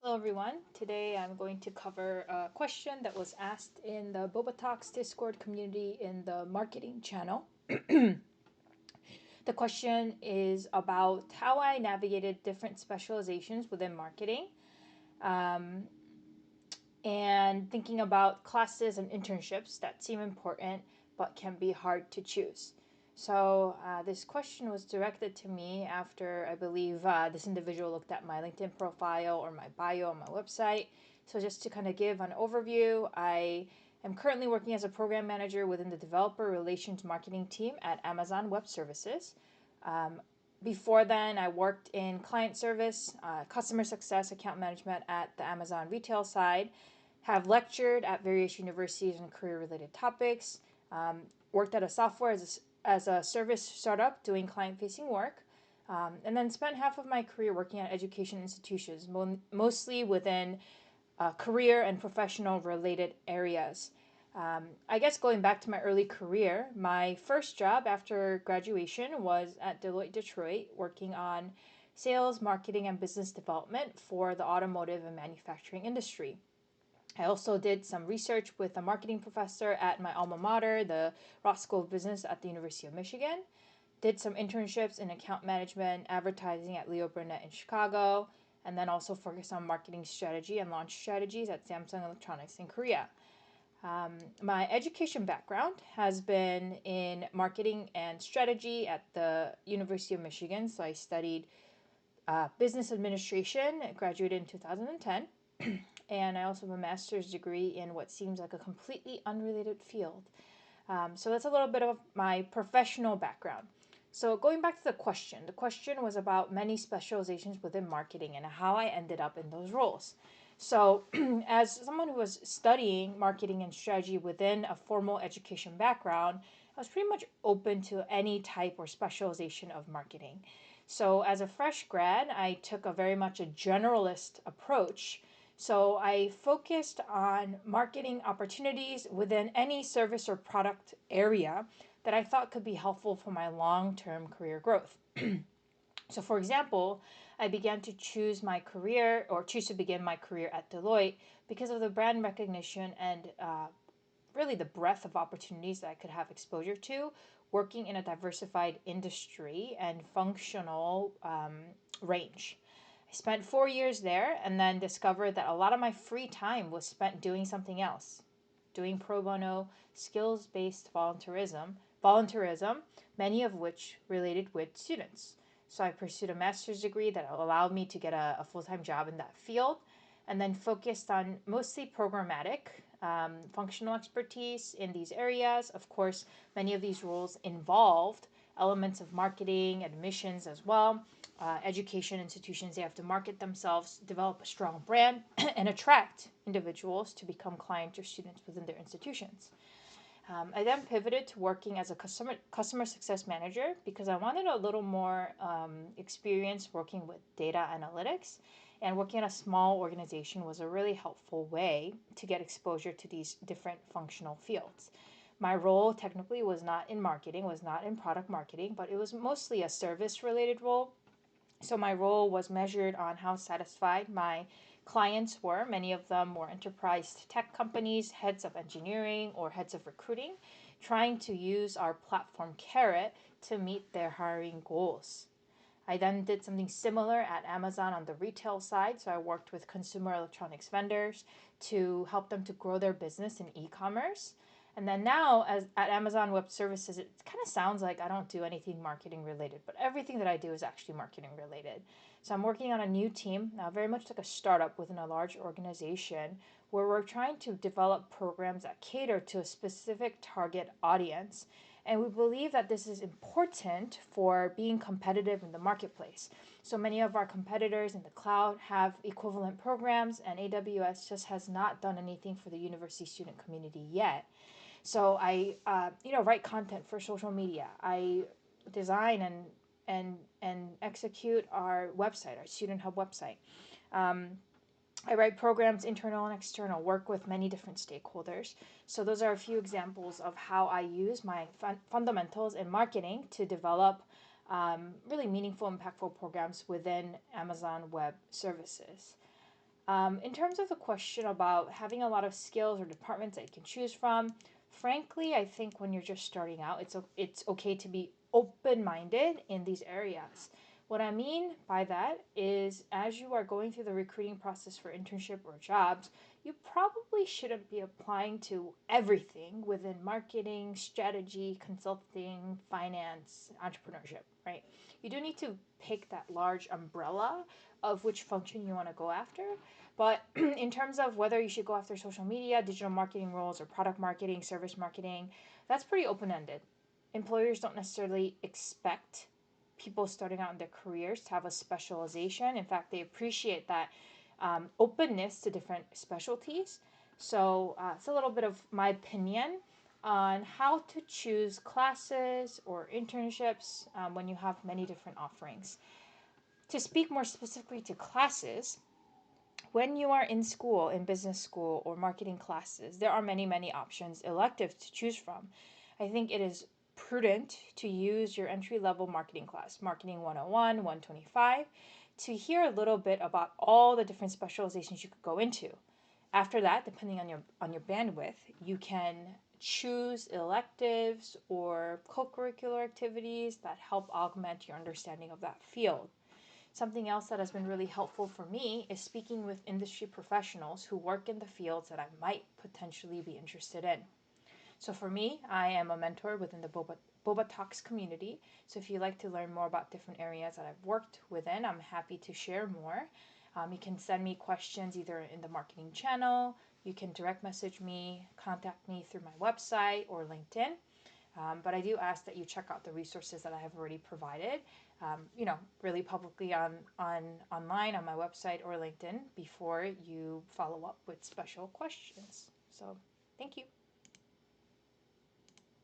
Hello everyone. Today I'm going to cover a question that was asked in the Boba Talks Discord community in the marketing channel. The question is about how I navigated different specializations within marketing um, and thinking about classes and internships that seem important but can be hard to choose. So, this question was directed to me after I believe this individual looked at my LinkedIn profile or my bio on my website. So, just to kind of give an overview, I am currently working as a program manager within the developer relations marketing team at Amazon Web Services. Um, Before then, I worked in client service, customer success, account management at the Amazon retail side, have lectured at various universities on career related topics, worked at a software as a service startup doing client facing work, and then spent half of my career working at education institutions, mostly within career and professional related areas. I guess going back to my early career, my first job after graduation was at Deloitte Detroit, working on sales, marketing, and business development for the automotive and manufacturing industry. I also did some research with a marketing professor at my alma mater, the Ross School of Business at the University of Michigan. Did some internships in account management, advertising at Leo Burnett in Chicago, and then also focused on marketing strategy and launch strategies at Samsung Electronics in Korea. My education background has been in marketing and strategy at the University of Michigan. So I studied business administration, graduated in 2010. And I also have a master's degree in what seems like a completely unrelated field. So that's a little bit of my professional background. So going back to the question was about many specializations within marketing and how I ended up in those roles. So, as someone who was studying marketing and strategy within a formal education background, I was pretty much open to any type or specialization of marketing. So, as a fresh grad, I took a very much a generalist approach. So, I focused on marketing opportunities within any service or product area that I thought could be helpful for my long term career growth. So, for example, I began to choose to begin my career at Deloitte because of the brand recognition and really the breadth of opportunities that I could have exposure to working in a diversified industry and functional range. I spent 4 years there and then discovered that a lot of my free time was spent doing something else, doing pro bono, skills based volunteerism, many of which related with students. So I pursued a master's degree that allowed me to get a full time job in that field and then focused on mostly programmatic, functional expertise in these areas. Of course, many of these roles involved elements of marketing, admissions as well. Education institutions, they have to market themselves, develop a strong brand, and attract individuals to become clients or students within their institutions. I then pivoted to working as a customer success manager because I wanted a little more experience working with data analytics, and working in a small organization was a really helpful way to get exposure to these different functional fields. My role technically was not in marketing, was not in product marketing, but it was mostly a service related role. So my role was measured on how satisfied my clients were. Many of them were enterprise tech companies, heads of engineering, or heads of recruiting, trying to use our platform Carrot to meet their hiring goals. I then did something similar at Amazon on the retail side. So I worked with consumer electronics vendors to help them to grow their business in e commerce. And then now, as at Amazon Web Services, it kind of sounds like I don't do anything marketing related, but everything that I do is actually marketing related. So I'm working on a new team, very much like a startup within a large organization, where we're trying to develop programs that cater to a specific target audience. And we believe that this is important for being competitive in the marketplace. So many of our competitors in the cloud have equivalent programs, and AWS just has not done anything for the university student community yet. So I write content for social media. I design and execute our website, our Student Hub website. Um, I write programs, internal and external, work with many different stakeholders. So those are a few examples of how I use my fundamentals in marketing to develop really meaningful, impactful programs within Amazon Web Services. In terms of the question about having a lot of skills or departments that you can choose from, frankly, I think when you're just starting out, it's okay to be open minded in these areas. What I mean by that is, as you are going through the recruiting process for internship or jobs, you probably shouldn't be applying to everything within marketing, strategy, consulting, finance, entrepreneurship, right? You do need to pick that large umbrella of which function you want to go after. But in terms of whether you should go after social media, digital marketing roles, or product marketing, service marketing, that's pretty open ended. Employers don't necessarily expect people starting out in their careers to have a specialization. In fact, they appreciate that openness to different specialties. So it's a little bit of my opinion on how to choose classes or internships when you have many different offerings. To speak more specifically to classes, when you are in school, in business school or marketing classes, there are many, many options, electives to choose from. I think it is prudent to use your entry level marketing class, Marketing 101, 125, to hear a little bit about all the different specializations you could go into. After that, depending on your bandwidth, you can choose electives or co-curricular activities that help augment your understanding of that field. Something else that has been really helpful for me is speaking with industry professionals who work in the fields that I might potentially be interested in. So for me, I am a mentor within the Boba Talks community. So if you'd like to learn more about different areas that I've worked within, I'm happy to share more. You can send me questions either in the marketing channel, you can direct message me, contact me through my website or LinkedIn. But I do ask that you check out the resources that I have already provided, really publicly on online on my website or LinkedIn before you follow up with special questions. So thank you.